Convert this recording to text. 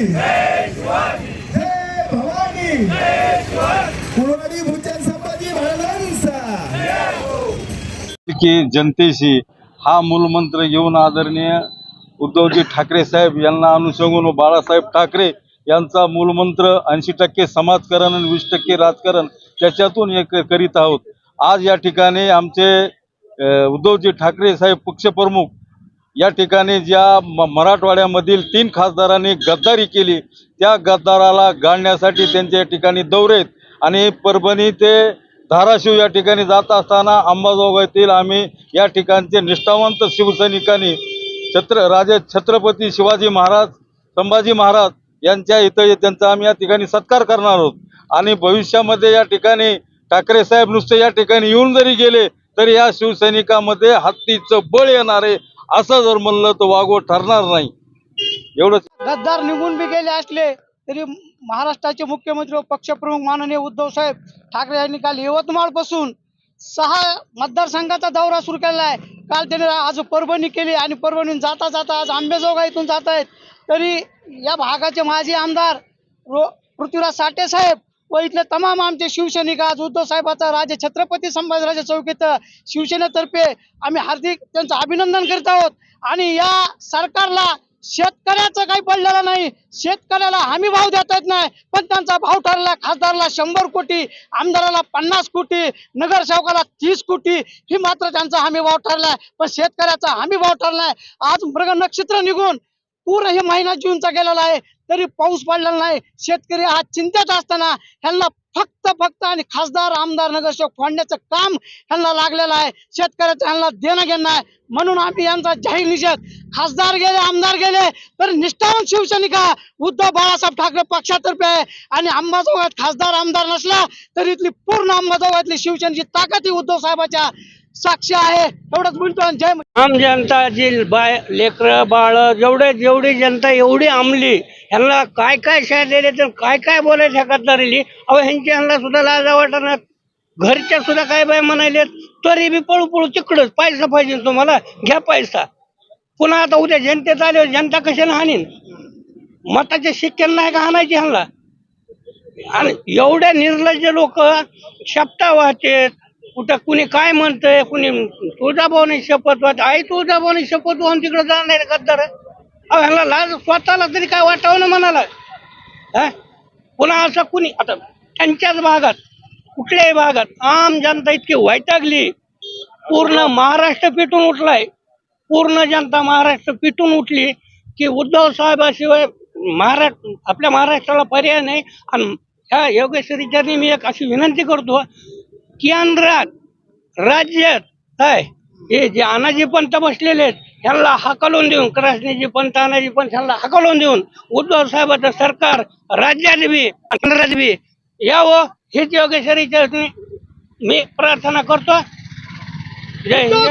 जय भवानी कुळवाडी भूषण संभाजी महाराजांचा की जनतेशी हा मूलमंत्र घेऊन आदरणीय उद्धवजी ठाकरे साहेब यांना अनुसंगून व बाळासाहेब ठाकरे यांचा मूलमंत्र 80% समाजकारण आणि 20% राजकारण त्याच्यातून एक करीत आहोत। आज या ठिकाणी आमचे उद्धवजी ठाकरे साहेब पक्षप्रमुख या ठिकाणी ज्या मराठवाड्यामधील 3 खासदारांनी गद्दारी केली त्या गद्दाराला गाडण्यासाठी त्यांच्या या ठिकाणी दौरे आहेत आणि परभणी ते धाराशिव या ठिकाणी जात असताना अंबाजोगाईतील आम्ही या ठिकाणचे निष्ठावंत शिवसैनिकांनी राजे छत्रपती शिवाजी महाराज संभाजी महाराज यांच्या इथं त्यांचा आम्ही या ठिकाणी सत्कार करणार आहोत आणि भविष्यामध्ये या ठिकाणी ठाकरे साहेब नुसते या ठिकाणी येऊन जरी गेले तरी या शिवसैनिकामध्ये हत्तीचं बळ येणार आहे असं जर म्हणलं तर वागवं ठरणार नाही। एवढंच। गद्दार निघून बी गेले असले तरी महाराष्ट्राचे मुख्यमंत्री व पक्षप्रमुख माननीय उद्धव साहेब ठाकरे यांनी काल यवतमाळ पासून 6 मतदारसंघाचा दौरा सुरू केला आहे। काल त्यांनी आज परभणी केली आणि परभणीतून जाता जाता आज अंबेजोगाईतून जात आहेत। तरी या भागाचे माजी आमदार पृथ्वीराज साठे साहेब व इथले तमाम आमचे शिवसैनिक आज उद्धव साहेबाचा राजे छत्रपती संभाजीराजे चौकीत शिवसेनेतर्फे आम्ही हार्दिक त्यांचं अभिनंदन करीत आहोत। आणि या सरकारला शेतकऱ्याचं काही पडलेलं नाही, शेतकऱ्याला हमी भाव देता येत नाही, पण त्यांचा भाव ठरला खासदाराला 100 कोटी, आमदाराला 50 कोटी, नगरसेवकाला 30 कोटी ही मात्र त्यांचा हमी भाव ठरलाय, पण शेतकऱ्याचा हमी भाव ठरलाय। आज मृग नक्षत्र निघून पूर्ण हे महिना जूनचा गेलेला आहे तरी पाऊस पडलेला नाही। शेतकरी आज चिंतेत असताना ह्यांना फक्त आणि खासदार आमदार नगरसेवक फोडण्याचं काम ह्यांना लागलेलं आहे। शेतकऱ्याचं ह्यांना देणं घेणं आहे म्हणून आम्ही यांचा जाहीर निषेध, खासदार गेले आमदार गेले तर निष्ठावंत शिवसैनिका उद्धव बाळासाहेब ठाकरे पक्षातर्फे आहे आणि अंबाजोगाईत खासदार आमदार नसला तरी इथली पूर्ण अंबाजोगाईतली शिवसेनेची ताकद ही उद्धव साहेबाच्या साक्षी आहे। एवढंच बोलतो। जय आम जनता जी लेकर बाळ जेवढी जनता एवढी आमली ह्यांना काय काय दिले तर काय बोलायचं गद्दारीली। अहो ह्यांना सुद्धा लाज वाटणार, घरच्या सुद्धा काय बाय म्हणाले तरी बी पळू तिकडच पैसा पाहिजे तुम्हाला घ्या पैसा। पुन्हा आता उद्या जनतेत आले जनता कशाला हाणीन, मताचे शिक्क्याला नाही का हाणायचे ह्यांना। आणि एवढे निर्लज्ज लोक शपथा वाहते, कुठं कुणी काय म्हणतंय, कुणी तुळजाभवानी शपथ वाहते, आई तुळजाभवानी शपथ वाहून तिकडे जाणार गद्दार। अहो ह्याला लाज स्वतःला तरी काय वाटावं ना म्हणाला। पुन्हा असं कुणी आता त्यांच्याच भागात कुठल्याही भागात आम जनता इतकी वैतागली, पूर्ण महाराष्ट्र पिटून उठलाय, पूर्ण जनता महाराष्ट्र पिटून उठली की उद्धव साहेबाशिवाय आपल्या महाराष्ट्राला पर्याय नाही। आणि ह्या योगेश्वरीच्या मी एक अशी विनंती करतो, केंद्रात राज्यात काय हे जे अनाजी पंत बसलेले आहेत ह्यांना हाकलून देऊन, कृष्णाजी पंत अनाजी पंत ह्यांना हाकलून देऊन उद्धव साहेबाचं सरकार राज्यात बी केंद्रात बी यावं हेच योगेश्वरीच्या मी प्रार्थना करतो। जय हिंद।